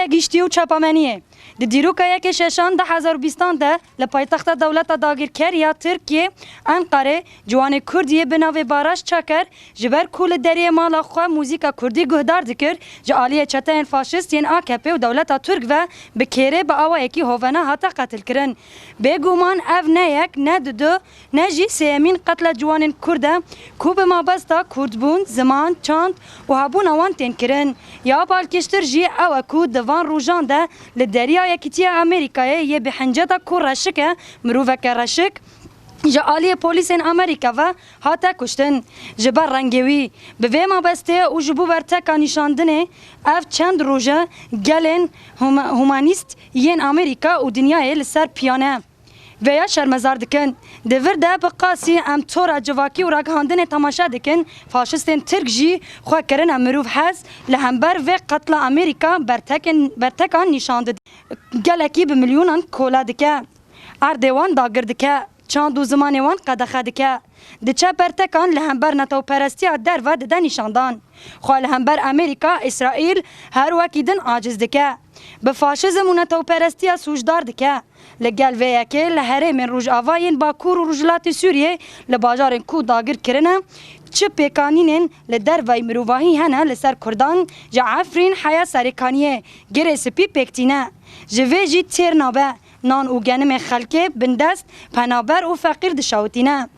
دیروکای گشتی و چپامنیه د دیروکای که ششان ده 2020 ده لپایتخت دولت داگیرکریا ترکیه انقره جوان کردیه بناو باراش چکر جبر کول دریه مالا خو موزیکا کردی گهدار دکر جالیه چتن فاشیست ین AKP و دولت ترک و بکیره با آوا یکی هوونه هاتا قتل کرن بگومان اف نه یک نه دو نه جی سیمین قتل جوان کرده کوب ما بستا کردبون زمان چاند و هبون اوان تین کرن یا بالکشتر جی او اکو دوان روژان ده لدریا یکیتی امریکای یه به حنجتا کور رشکه مروفک رشک جالی پلیسین امریکا و هاتا کشتن جبر رنگوی به ویما بسته و جبو ورتکا نشاندنه اف چند روژه گلن هومانیست ین امریکا و دنیای لسر پیانه ویا شرمزار دکن دور ده بقاسی ام تورا جواکی و راگهاندن تماشا دکن فاشستین ترک جی خواه کرن امروف حز لهمبر و قتل امریکا برتکان نشاند گلکی به میلیونان کولا دکه اردوان داگر دکه چند دو زمانی وان قدخه دکه دچه برتکان لهمبر نتو پرستی در و ده نشاندان خواه لهمبر امریکا اسرائیل هر وکیدن عاجز دکه به فاشیزم و نتو پرستی سوجدار دکه لگل ویاکه لهره من روج آواین باکور و رجلات سوریه لباجارن کو داگر کرنه چه پیکانینن لدر وی مروواهی هنه لسر کردان جا عفرین حیا سرکانیه گره سپی پیکتینه جوه جی تیر نابه نان او گنم خلکه بندست پنابر و فقیر دشاوتینه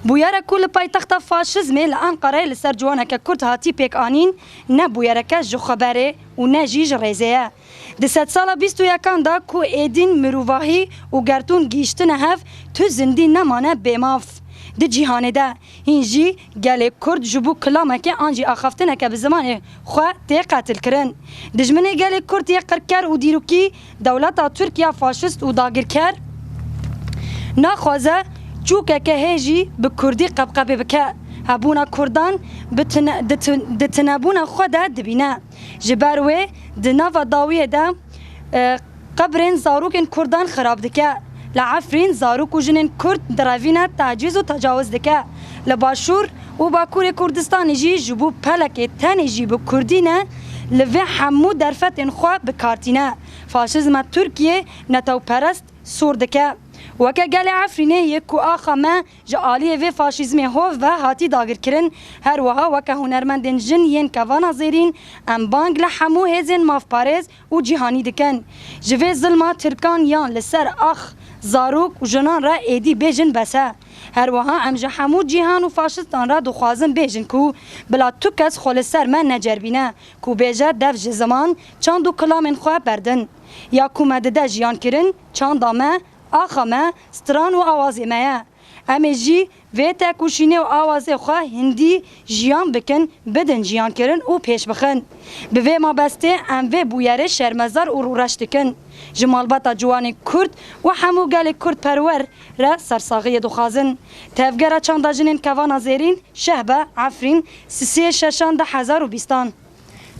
بویاره کل پایتخت فاشیزمی لانقره لسر جوانه که کرد هاتی پیک آنین نه بویاره که جو خبره و نه جیج ریزه ده 100 سال 21 دا کو ایدین مروواهی و گرتون گیشتن هف تو زندی نمانه بیماف ده جیهانه ده هنجی گله کرد جبو کلامه که آنجی آخفتنه که به زمان خواه تی قتل کرن دجمنه گله کرد تی قرکر و دیروکی دولت ترکیه فاشیست و داگر کر ناخوازه چوکه که هیجی به کردی قبقبه بکه هبونا کردان دتنابونا خدا دبینه جبروه دناوا داویه ده قبرین زاروکن کردان خراب دکه لعفرین زاروک و جنین کرد دراوینا تعجیز و تجاوز دکه لباشور و باکور کردستان جی جبو پلک تنی جی به کردینه لوه همو درفت خواه بکارتینه فاشیزم ترکیه نتو پرست سور دکه وکه گل عفرینه یکو آخا ما جالی و فاشیزمی هو و هاتی داگر کرن هر وها وکه هنرمندن جن ین کوانا زیرین ام بانگ لحمو هزین ماف پارز و جیهانی دکن جوه ظلما ترکان یان لسر آخ زاروک و جنان را ایدی بیجن بسه هر وها ام جحمو جیهان و فاشستان را دخوازن بیجن کو بلا تو کس خول سر من نجربینه کو بیجه دف زمان چند و کلام خواه بردن یا کو مدده جیان کرن چند دامه آخامه ستران و آوازی مایه امی جی و تکوشینه و آوازی خواه هندی جیان بکن بدن جیان کرن و پیش بخن به وی ما بسته ام و بویره شرمزار و رورش دکن جمالباتا جوان کرد و همو گل کرد پرور را سرساغی دخوازن تفگره چند جنین کوانا زیرین شهبه عفرین 3-6-2020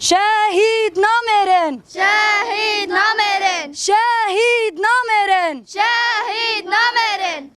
شهید نامرن شهید نامرن شهید نامرن شهید نامرن